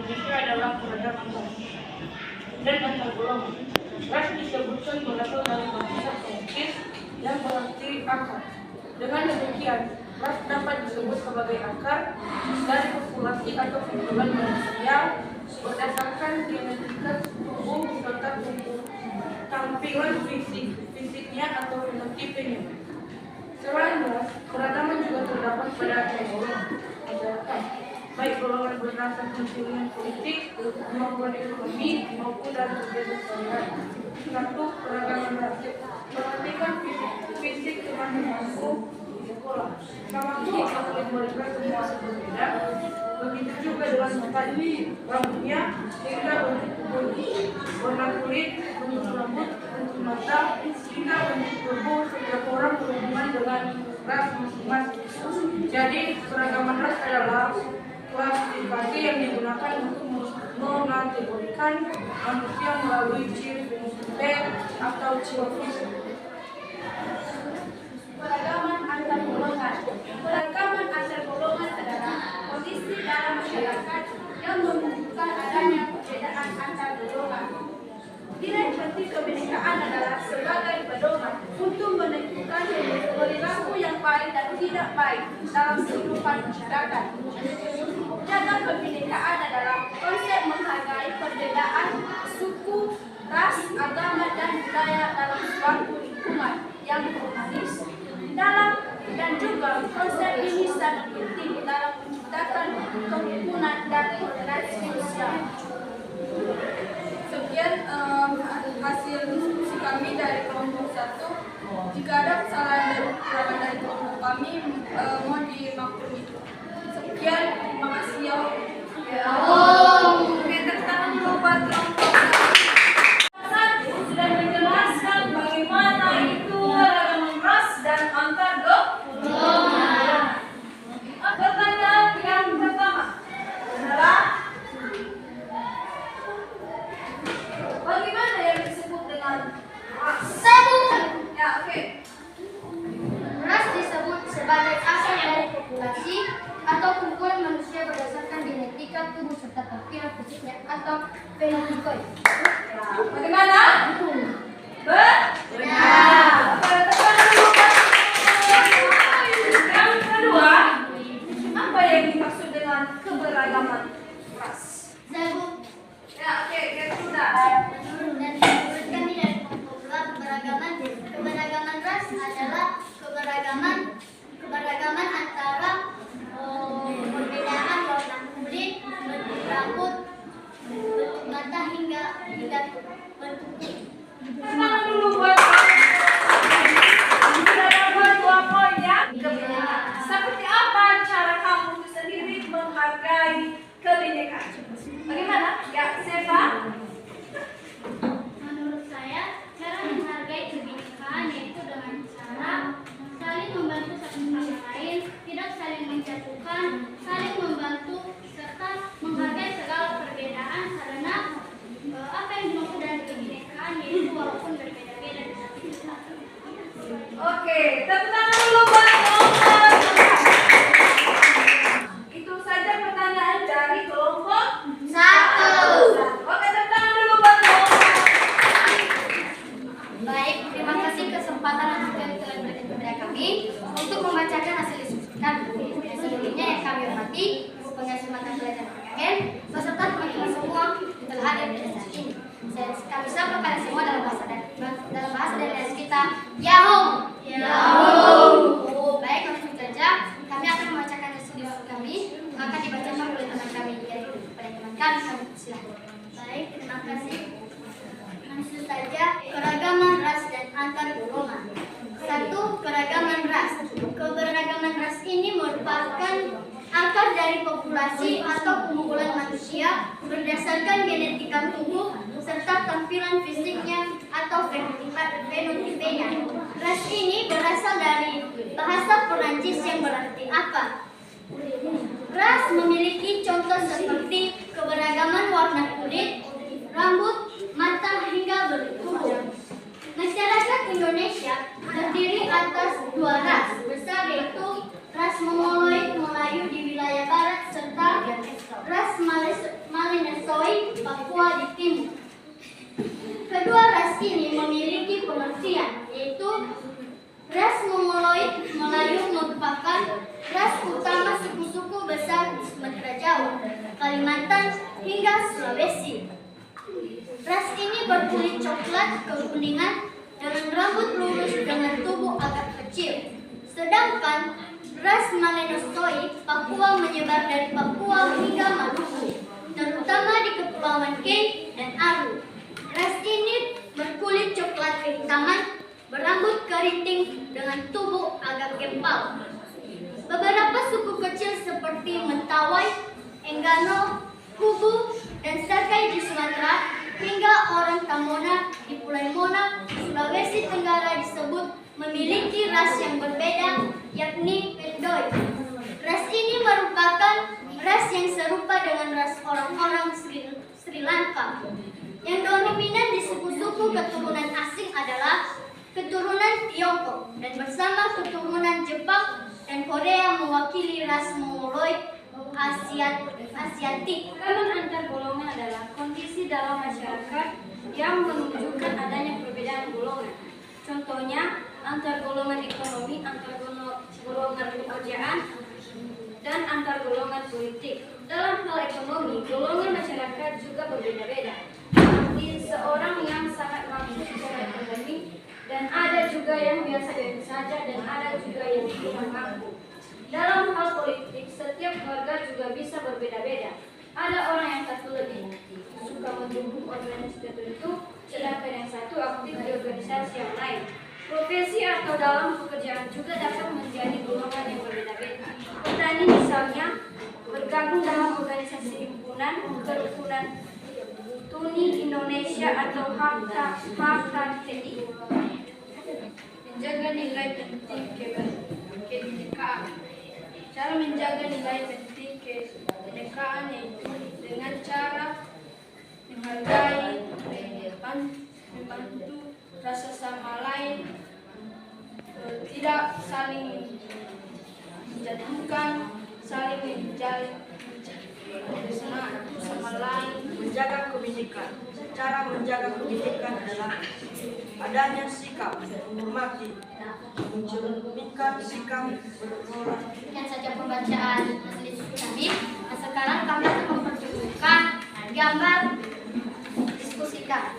Indonesia adalah keragaman ras dan antar golongan. Ras disebutkan berasal dari bahasa Prancis yang berarti akar. Dengan demikian, ras dapat disebut sebagai akar dari populasi atau kumpulan manusia berdasarkan genetika tubuh serta tampilan fisiknya atau fenotipenya. Selain ras, keragaman juga terdapat pada golongan masyarakat, baik golongan berdasarkan pilihan politik, kemampuan ekonomi, maupun dari kegiatan sehari-hari. Satu, keragaman ras memperhatikan fisik teman-temanku di sekolah. Namaku akan mereka semua berbeda. Begitu juga dengan mukanya, rambutnya, hingga bentuk tubuhnya, warna kulit, bentuk rambut, bentuk mata, hingga bentuk tubuh setiap orang berhubungan dengan ras masing-masing. Jadi, keragaman ras adalah klasifikasi yang digunakan untuk mengategorikan manusia melalui ciri fenotip atau ciri fisik. Keragaman antar golongan. Keragaman antar golongan adalah kondisi dalam masyarakat yang menunjukkan adanya perbedaan antar golongan. Nilai penting kebinekaan adalah sebagai pedoman untuk menentukan perilaku yang baik dan tidak baik dalam kehidupan masyarakat. Jaga kebinekaan adalah konsep menghargai perbedaan suku, ras, agama, dan budaya dalam suatu lingkungan yang humanis. Dan juga konsep ini sangat penting dalam menciptakan kerukunan dan toleransi sosial. Sekian hasil diskusi kami dari kelompok 1. Jika ada kesalahan dan kekurangan dari kelompok kami, mohon dimaklumi. Sekian, terima kasih ya. Oke, tepuk tangan dulu buat kelompok 1 sudah menjelaskan bagaimana itu keragaman ras dan antar golongan. Pertanyaan yang pertama adalah bagaimana yang disebut dengan ras? Ya, oke. Ras disebut sebagai asal dari populasi atau kumpulan manusia berdasarkan genetika tubuh serta tampilan fisiknya atau fenotipenya. Bagaimana? Benar. Yang kedua, apa yang dimaksud dengan keberagaman ras? Ya, oke, yang sudah. Dan menurut kami dari populer keberagaman ras adalah keberagaman antara perbedaan warna kulit, bentuk rambut, bentuk mata hingga bentuk tubuh. Tangan dulu buat sudah dapat 2 poin ya. Seperti apa cara kamu sendiri menghargai kebinekaan? Bagaimana? Ya, Seva? Menurut saya, cara menghargai kebinekaan yaitu dengan cara saling membantu satu sama lain, tidak saling menjatuhkan, saling membantu, serta menghargai segala perbedaan karena apa yang dimaksud dari kebinekaan yaitu walaupun berbeda-beda di satu kita. Oke, tepuk tangan dulu buat kelompok 1. Itu saja pertanyaan dari kelompok 1. Oke, tepuk tangan dulu buat kelompok 1. Baik, terima kasih kesempatan yang telah diberikan kepada kami untuk membacakan hasil diskusi kami. Sebelumnya yang kami hormati Ibu Pengasih Mata Pelajaran PKN beserta teman-teman semua yang telah hadir di acara ini. Kami sapa pada semua dalam bahasa daerah kita, Yahoo. Baik, langsung saja kami akan membacakan hasil diskusi kami akan dibacakan oleh teman kami yaitu pada teman kami. Silakan. Baik, terima kasih. Langsung saja, keragaman ras dan antar golongan. 1. Keragaman ras. Keberagaman ras ini merupakan akar dari populasi atau kumpulan manusia berdasarkan genetika tubuh serta tampilan fisiknya atau fenotipenya. Ras ini berasal dari bahasa Perancis yang berarti apa? Ras memiliki contoh seperti keberagaman warna kulit, rambut, mata hingga bentuk tubuh. Masyarakat Indonesia terdiri atas 2 ras besar yaitu ras Mongoloid Melayu di wilayah barat serta ras Malingbaya ras ini memiliki pengertian, yaitu ras Mongoloid Melayu merupakan ras utama suku-suku besar di Sumatera Jawa, Kalimantan, hingga Sulawesi. Ras ini berkulit coklat kekuningan dengan rambut lurus dengan tubuh agak kecil. Sedangkan ras Melanenosoi Papua menyebar dari Papua hingga Maluku, terutama di Kepulauan Kei dan Aru. Ras ini berkulit coklat kehitaman, berambut keriting dengan tubuh agak gempal. Beberapa suku kecil seperti Mentawai, Enggano, Kubu, dan Sakai di Sumatera, hingga orang Tamona di Pulau Mona, Sulawesi Tenggara disebut memiliki ras yang berbeda, yakni Pendoi. Ras ini merupakan ras yang serupa dengan ras orang-orang Sri Lanka. Yang dominan di suku-suku keturunan asing adalah keturunan Tiongkok, dan bersama keturunan Jepang dan Korea mewakili ras Mongoloid Asiatik. Keragaman antar golongan adalah kondisi dalam masyarakat yang menunjukkan adanya perbedaan golongan. Contohnya, antar golongan ekonomi, antar golongan pekerjaan, dan antar golongan politik. Dalam hal ekonomi, golongan masyarakat juga berbeda-beda. Seperti seorang yang sangat mampu secara ekonomi, dan ada juga yang biasa-biasa saja, dan ada juga yang kurang mampu. Dalam hal politik, setiap warga juga bisa berbeda-beda. Ada orang yang satu lebih suka mendukung organisasi tertentu, sedangkan yang satu aktif di organisasi yang lain. Profesi atau dalam pekerjaan juga dapat menjadi golongan yang berbeda-beda. Petani misalnya bergabung dalam organisasi himpunan, kerukunan Tuni Indonesia atau HKTI. Menjaga nilai penting kebinekaan. Cara menjaga nilai penting kebinekaan yaitu dengan cara menghargai, membantu rasa sama lain, tidak saling menjatuhkan, saling menjalin satu sama lain. Menjaga kebinekaan. Cara menjaga kebinekaan adalah adanya sikap menghormati, mencerminkan sikap bermoral. Sekian saja pembacaan majelis kami. Nah, sekarang kami akan mempertunjukkan gambar diskusikan.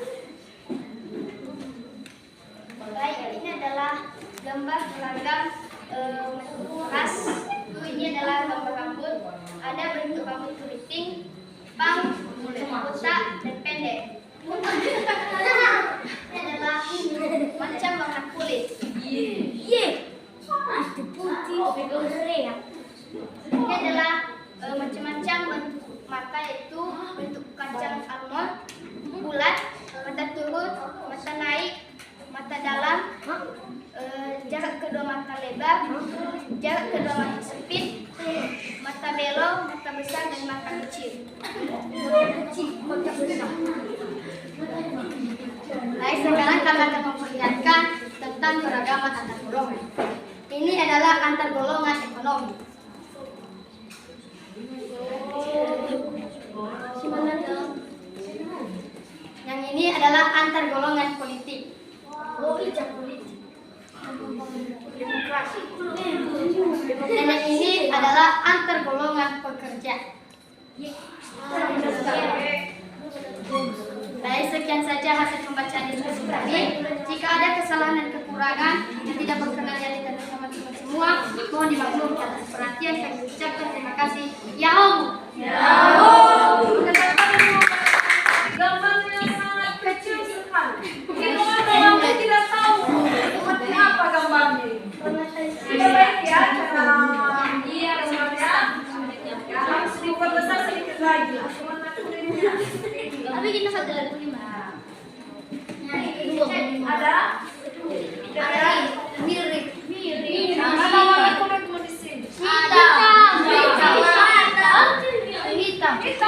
Baik, ini adalah gambar seragam ras. Ini adalah gambar rambut. Ada bentuk rambut keriting, pang, botak, dan pendek. Ini adalah macam warna kulit. Ini adalah macam-macam bentuk mata, yaitu bentuk kacang almond, bulat, mata turun, mata naik, mata dalam, jarak kedua mata lebar, jarak kedua mata sempit, mata belok, mata besar, dan mata kecil. Baik, sekarang kami akan memperlihatkan tentang keragaman antar golongan. Ini adalah antar golongan ekonomi. Yang ini adalah antar golongan politik. Demokrasi. Dan yang ini adalah antar golongan pekerja. Baik, sekian saja hasil pembacaan diskusi kami. Jika ada kesalahan dan kekurangan yang tidak berkenan di hadapan teman-teman semua, mohon dimaklumi atas perhatian. Kami ucapkan terima kasih. Ya Allah. Gambarnya sangat kecil sekali. Mungkin orang-orang tidak tahu seperti apa gambarnya. Tidak baik ya, iya gambarnya. Ya, harus diperbesar sedikit lagi. Tapi kita 1,5. Ada Mirip. apa warna kulit di sini? Hitam. Hitam.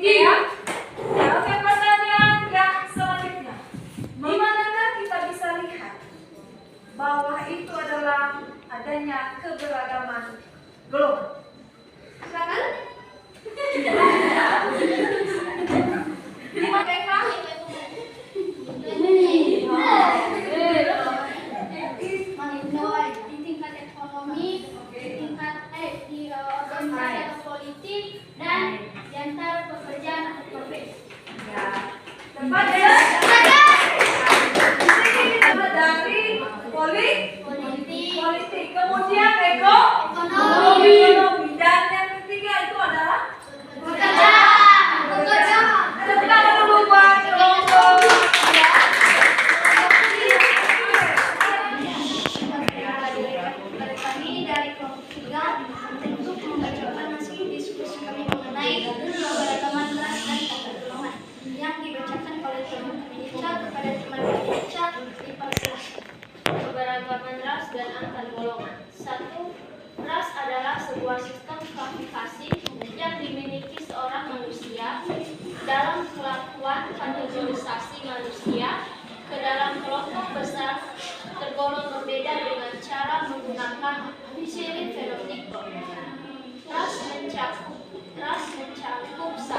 gitu ya. Ya, oke, pertanyaan yang selanjutnya. Di manakah kita bisa lihat bahwa itu adalah adanya keberagaman golongan? Silakan. Di mana? Di tingkat ekonomi, di tingkat di organisasi atau politik, dan di antara pekerjaan atau profesi. Ya, tempat ya. Di sini kita dari politik, kemudian ekonomi, dan yang ketiga itu adalah tepuk tangan dulu buat kelompok. Kami dari kelompok 3 untuk membacakan hasil diskusi kami mengenai keberagaman ras dan tata golongan yang dibacakan oleh teman kami Ica kepada teman kami Ica di kelas. Keberagaman ras dan antar golongan. 1. Ras adalah sebuah sistem klasifikasi yang dimiliki seorang manusia dalam kelakuan kategorisasi manusia ke dalam kelompok besar tergolong berbeda dengan cara menggunakan ciri fenotipe. Ras mencakup 1.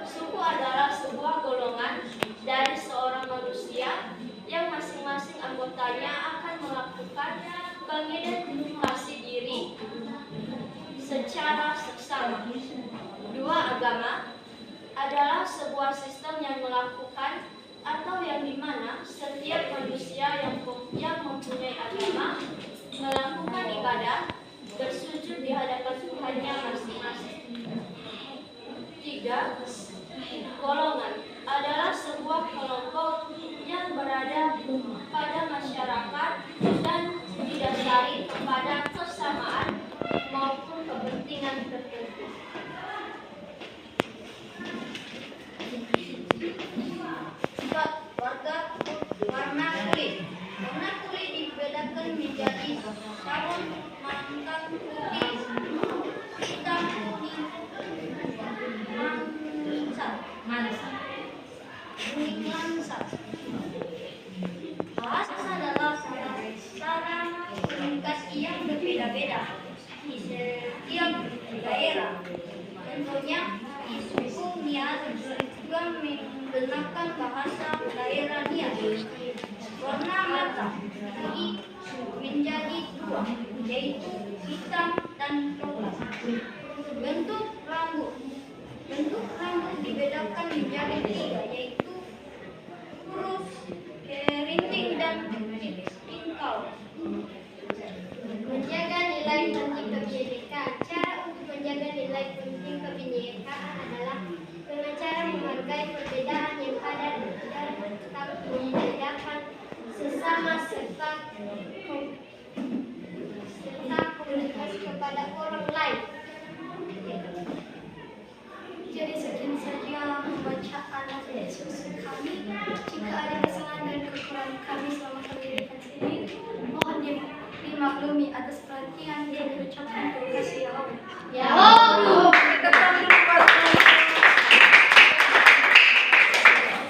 Suku adalah sebuah golongan dari seorang manusia yang masing-masing anggotanya akan melakukan pengidentifikasi diri secara seksama. 2. Agama adalah sebuah sistem yang melakukan atau yang dimana setiap manusia yang mempunyai agama melakukan ibadah bersujud di hadapan Tuhannya masing-masing. 3. Golongan adalah sebuah kelompok yang berada pada masyarakat dan didasari kepada kesamaan maupun kepentingan tertentu. 4. Warna kulit. Warna kulit dibedakan menjadi saron, mangkang, putih, hitam, kuning, kuning langsat. Ras adalah sarana komunikasi yang berbeda-beda di setiap daerah. Contohnya di suku Nias juga menggunakan bahasa daerah Nias. Warna mata menjadi 2, yaitu hitam dan coklat. Bentuk rambut dibedakan menjadi 3, yaitu kurus, keriting, dan tingkau. Menjaga nilai penting kebinekaan. Cara untuk menjaga nilai penting kebinekaan adalah dengan cara menghargai perbedaan yang ada dan tetap membedakan sesama serta komunikasi kepada orang lain. Jadi sekian saja pembacaan hasil diskusi kami. Jika ada kesalahan dan kekurangan kami selama pendidikan ini, mohon dimaklumi atas perhatian yang diucapkan. Terima kasih ya Allah. Ya. Kita tunduk pada.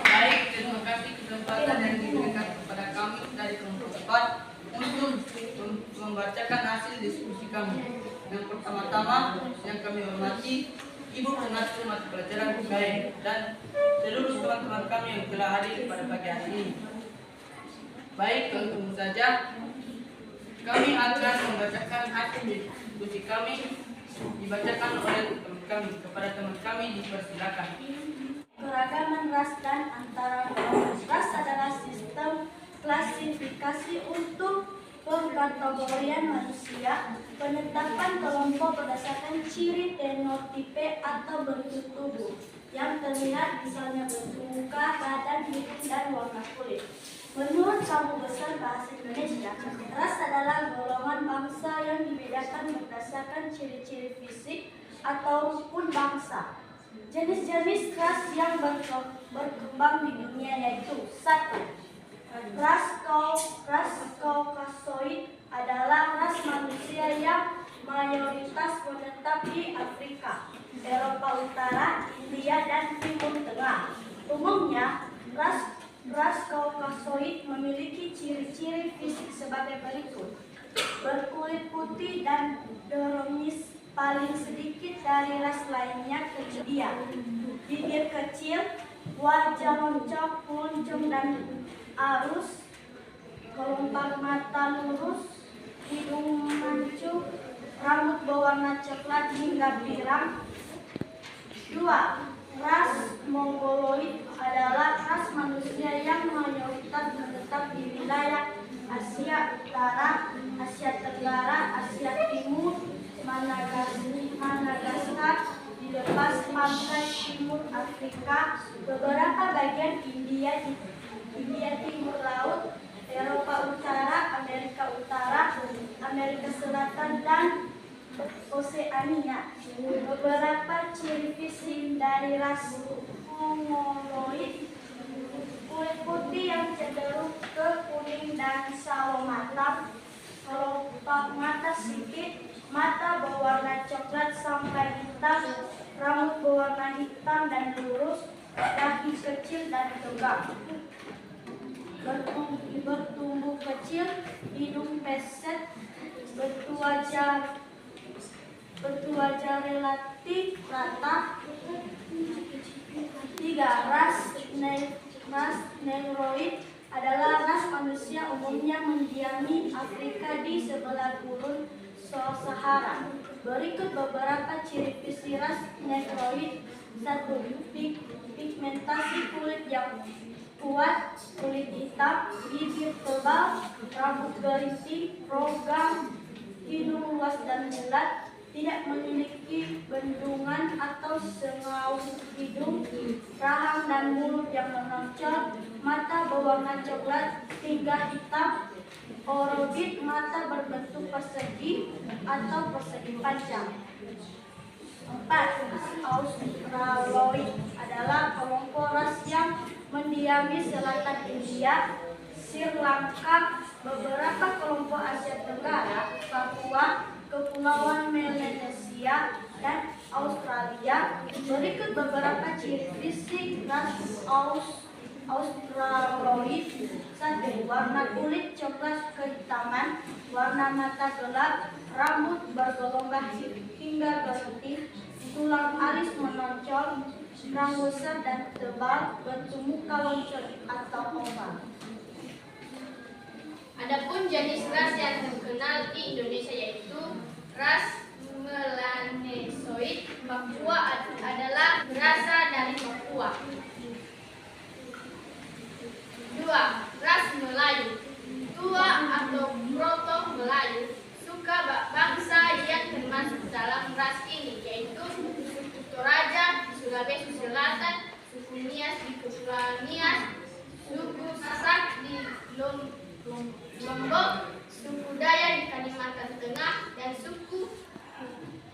Baik, terima kasih kesempatan yang diberikan kepada kami dari kelompok 4 untuk membacakan hasil diskusi kami. Yang pertama-tama yang kami hormati Ibu Pengatur Mata Pelajaran Budaya dan seluruh teman-teman kami yang telah hadir pada pagi hari ini. Baik, langsung saja kami akan membacakan hasil diskusi kami dibacakan oleh teman kami. Kepada teman kami dipersilakan. Keragaman ras dan antara golongan. Ras adalah sistem klasifikasi untuk pengkategorian manusia, penetapan kelompok berdasarkan ciri fenotipe atau bentuk tubuh yang terlihat, misalnya bentuk muka, badan, hidung, dan warna kulit. Menurut Kamus Besar Bahasa Indonesia, ras adalah golongan bangsa yang dibedakan berdasarkan ciri-ciri fisik ataupun bangsa. Jenis-jenis ras yang berkembang di dunia yaitu 1. Ras Kaukasoid adalah ras manusia yang mayoritas menetap di Afrika, Eropa Utara, India, dan Timur Tengah. Umumnya, ras Kaukasoid memiliki ciri-ciri fisik sebagai berikut. Berkulit putih dan doromis, paling sedikit dari ras lainnya kejadian. Bibir kecil, wajah loncok, meluncung dan arus, kelopak mata lurus, hidung mancung, rambut berwarna coklat hingga pirang. 2. Ras Mongoloid adalah ras manusia yang mayoritas menetap di wilayah Asia Utara, Asia Tenggara, Asia Timur, Madagaskar, di lepas pantai timur Afrika, beberapa bagian India Timur Laut, Eropa Utara, Amerika Utara, Amerika Selatan, dan Oseania. Beberapa ciri fisik dari ras Mongoloid: kulit putih yang cenderung ke kuning dan sawo matang, kelopak mata sipit, mata berwarna coklat sampai hitam, rambut berwarna hitam dan lurus, kaki kecil dan tegak, bertumbuh kecil, hidung pesek, berwajah relatif rata. 3. Ras Negroid adalah ras manusia umumnya mendiami Afrika di sebelah gurun Sahara. Berikut beberapa ciri fisik ras Negroid. 1. Pigmentasi kulit yang kuat, kulit hitam, bibir tebal, rambut geriting, rongga, hidung luas dan bulat, tidak memiliki bendungan atau sengaum hidung, rahang dan mulut yang menonjol, mata berwarna coklat hingga hitam, orbit mata berbentuk persegi atau persegi panjang. 4. Australoid adalah kelompok ras yang mendiami selatan India, Sri Lanka, beberapa kelompok Asia Tenggara, Papua, Kepulauan Melanesia, dan Australia. Berikut beberapa ciri fisik ras Australoid. 1. Warna kulit coklat kehitaman, warna mata gelap, rambut bergelombang hingga geriting, tulang alis menonjol, rambut besar dan tebal, bentuk muka lonjong atau oval. Adapun jenis ras yang terkenal di Indonesia yaitu ras Melanesoid. Papua adalah berasal dari Papua. 2. Ras Melayu. Tua atau Proto Melayu, suku bangsa yang termasuk dalam ras ini yaitu suku Toraja di Sulawesi Selatan, suku Nias di Kepulauan Nias, suku Sasak di Lombok, suku Dayak di Kalimantan Tengah, dan suku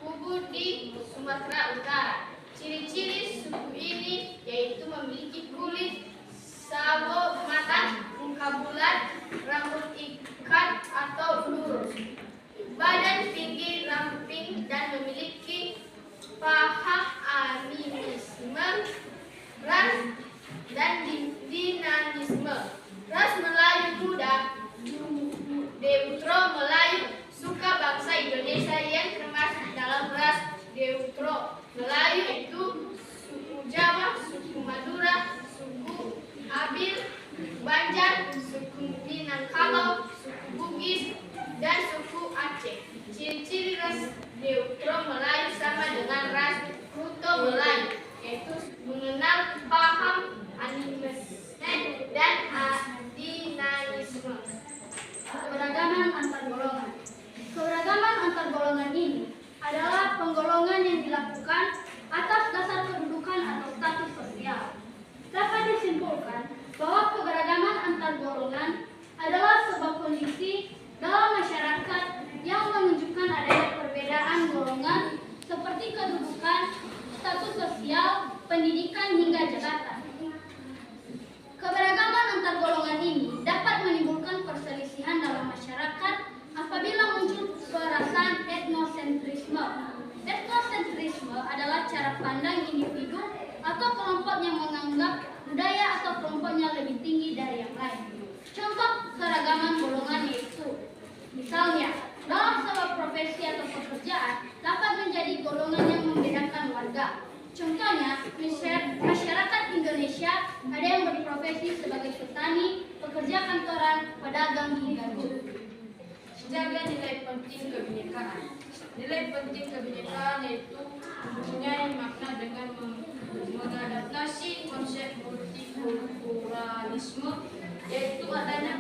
Kubu di Sumatera Utara. Ciri-ciri suku ini yaitu memiliki kulit sawo matang, muka bulat, rambut ikat atau lurus, badan tinggi ramping, dan memiliki paham animisme, ras, dan dinamisme. Ras Melayu muda, Deutero Melayu, suku bangsa Indonesia yang termasuk dalam ras Deutero Melayu yaitu suku Jawa, suku Madura, suku Abil, Banjar, suku Minangkabau, suku Bugis, dan suku Aceh. Ciri-ciri ras Deutero Melayu sama dengan ras Proto Melayu, yaitu mengenal paham animisme dan dinamisme. Keberagaman antar golongan. Keberagaman antar golongan ini adalah penggolongan yang dilakukan atas dasar kedudukan atau status sosial. Dapat disimpulkan bahwa keberagaman antar golongan adalah sebuah kondisi dalam masyarakat yang menunjukkan adanya perbedaan golongan seperti kedudukan, status sosial, pendidikan, hingga jabatan. Keberagaman antar golongan ini dapat menimbulkan perselisihan dalam masyarakat apabila muncul perasaan etnosentris cara pandang individu atau kelompok yang menganggap budaya atau kelompoknya lebih tinggi dari yang lain. Contoh keragaman golongan yaitu, misalnya, dalam sebuah profesi atau pekerjaan dapat menjadi golongan yang membedakan warga. Contohnya, masyarakat Indonesia ada yang berprofesi sebagai petani, pekerja kantoran, pedagang hingga guru. Jaga nilai penting kebinekaan. Nilai penting kebinekaan yaitu mempunyai makna dengan mengadaptasi konsep multikulturalisme, yaitu adanya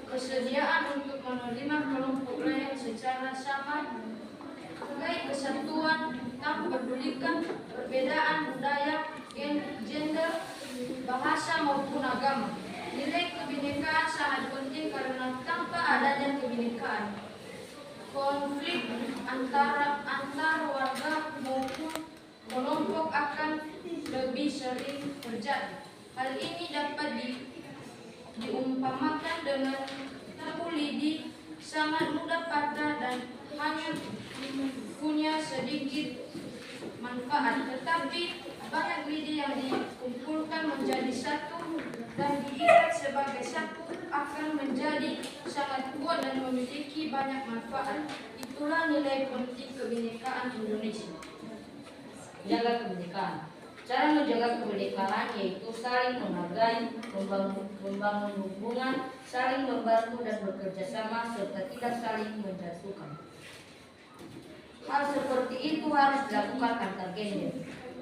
kesediaan untuk menerima kelompok lain secara sama sebagai kesatuan tanpa pedulikan perbedaan budaya, gender, bahasa maupun agama. Nilai kebinekaan sangat penting karena tanpa adanya kebinekaan, konflik antar warga maupun kelompok akan lebih sering terjadi. Hal ini dapat diumpamakan dengan tahu lidi sangat mudah patah dan hanya punya sedikit manfaat, tetapi banyak lidi yang dikumpulkan menjadi satu dan diikat sebagai satu akan menjadi sangat kuat dan memiliki banyak manfaat. Itulah nilai penting kebinekaan Indonesia. Jaga kebinekaan. Cara menjaga kebinekaan yaitu saling menghargai, membangun hubungan, saling membantu dan bekerja sama, serta tidak saling menjatuhkan. Hal seperti itu harus dilakukan antar gender.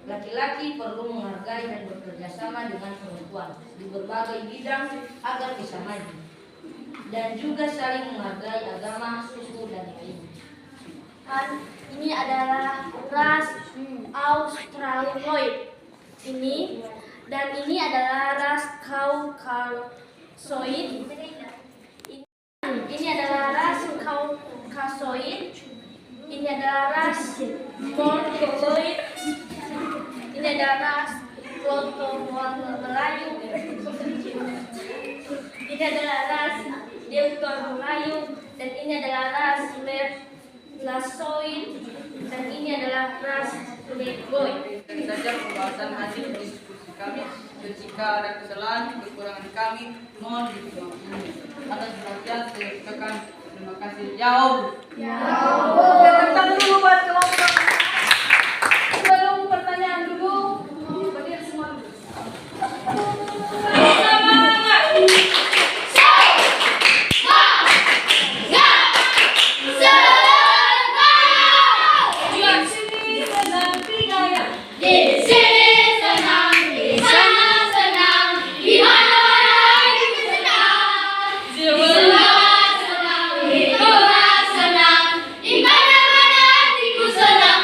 Laki-laki perlu menghargai dan bekerja sama dengan perempuan di berbagai bidang agar bisa maju. Dan juga saling menghargai agama, suku, dan lainnya. Ini adalah ras Australoid. Ini adalah ras Caucasoid. Ini adalah ras Caucasoid. Ini adalah ras Mongoloid. Ini adalah ras Proto-Melayu. Ini adalah ras Delta-Melayu. Dan ini adalah ras Lasoid. Dan ini adalah ras Negroid. Saja pembahasan hasil diskusi kami. Jika ada kesalahan, kekurangan kami, mohon dimaklumi. Atas perhatian saya ucapkan terima kasih. Tentang dulu buat kelompok. Sebelum pertanyaan dulu, berdiri semua dulu. Di mana-mana hatiku senang.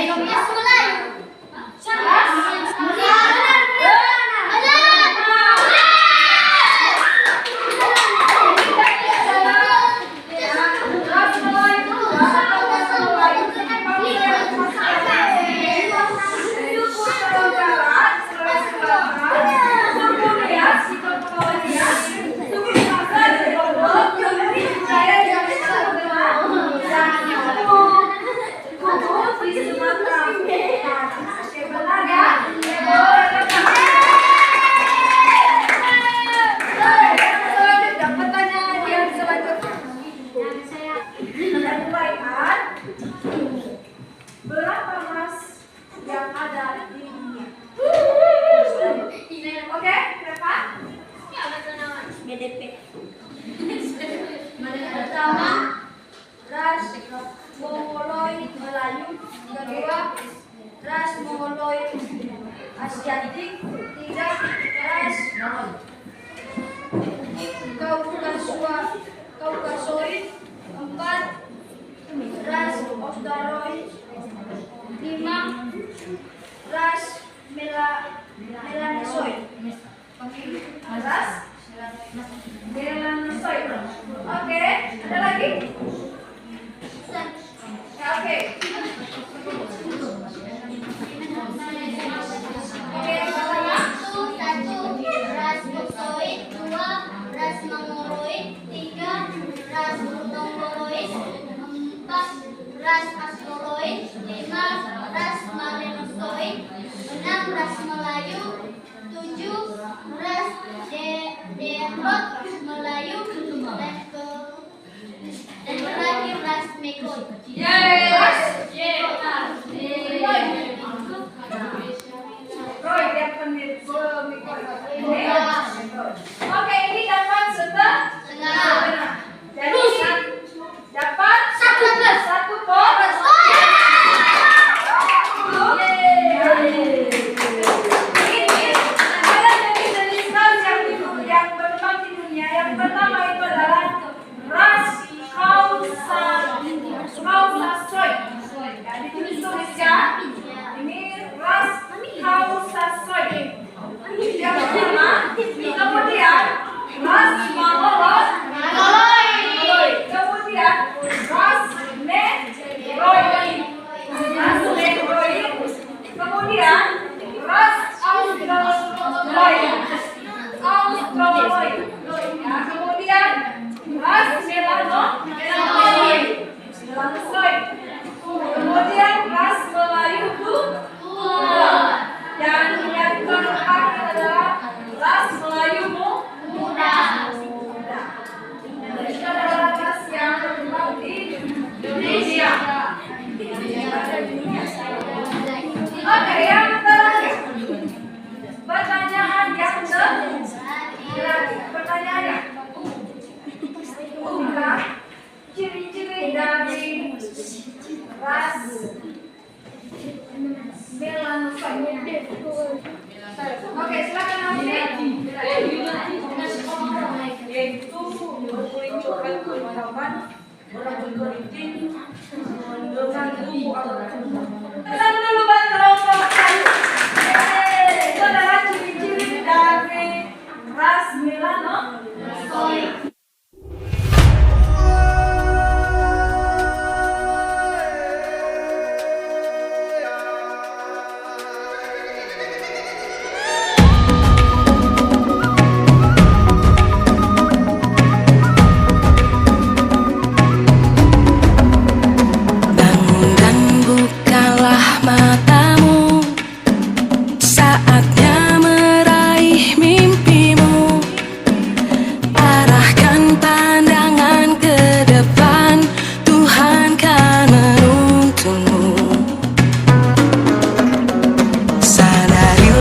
Ras Melayu. Berapa ras yang ada di dunia? Oke, berapa? BDP. Pertama, ras Mongoloid Melayu. Kedua, ras Mongoloid Asiatik. Tiga, ras Kaukasoid. Empat, ras Australoid. Lima, ras Melanosoid. Ras Melanosoid. Oke, ada lagi? Ya, oke. Oke, yang pertama. Satu, ras Boxoid. Dua, ras Mongoloid. Tiga, ras Mongoloid. Empat, ras Australoid. Lima, ras Melanosoid. Enam, ras Melayu. Tujuh, ras Dehrot Melayu. Dan terakhir ras Mekoid. Yes. Roy, dia Oke, ini dapat setengah. Jadi dapat satu pot. Ini ada jenis ras yang berkembang di dunia. Yang pertama itu adalah ras Kaukasoid. Ya, ditulis ya. Ini ras Kaukasoid. Yang pertama, kemudian ras Mongoloid. Kemudian ras Negroid. Kemudian ras Australoid. Ya, kemudian ras Melanosoid. Kemudian ras Melayu dan yang keempat adalah ras Melayu muda. Itu adalah ras yang berkembang di Indonesia. Oke, yang terakhir. Pertanyaan yang terakhir. Pertanyaannya. Ungkap ciri-ciri dari ras Melanosoid. Oke, silakan Alfie. Yaitu berkulit coklat kehitaman, berambut keriting, dengan tubuh agak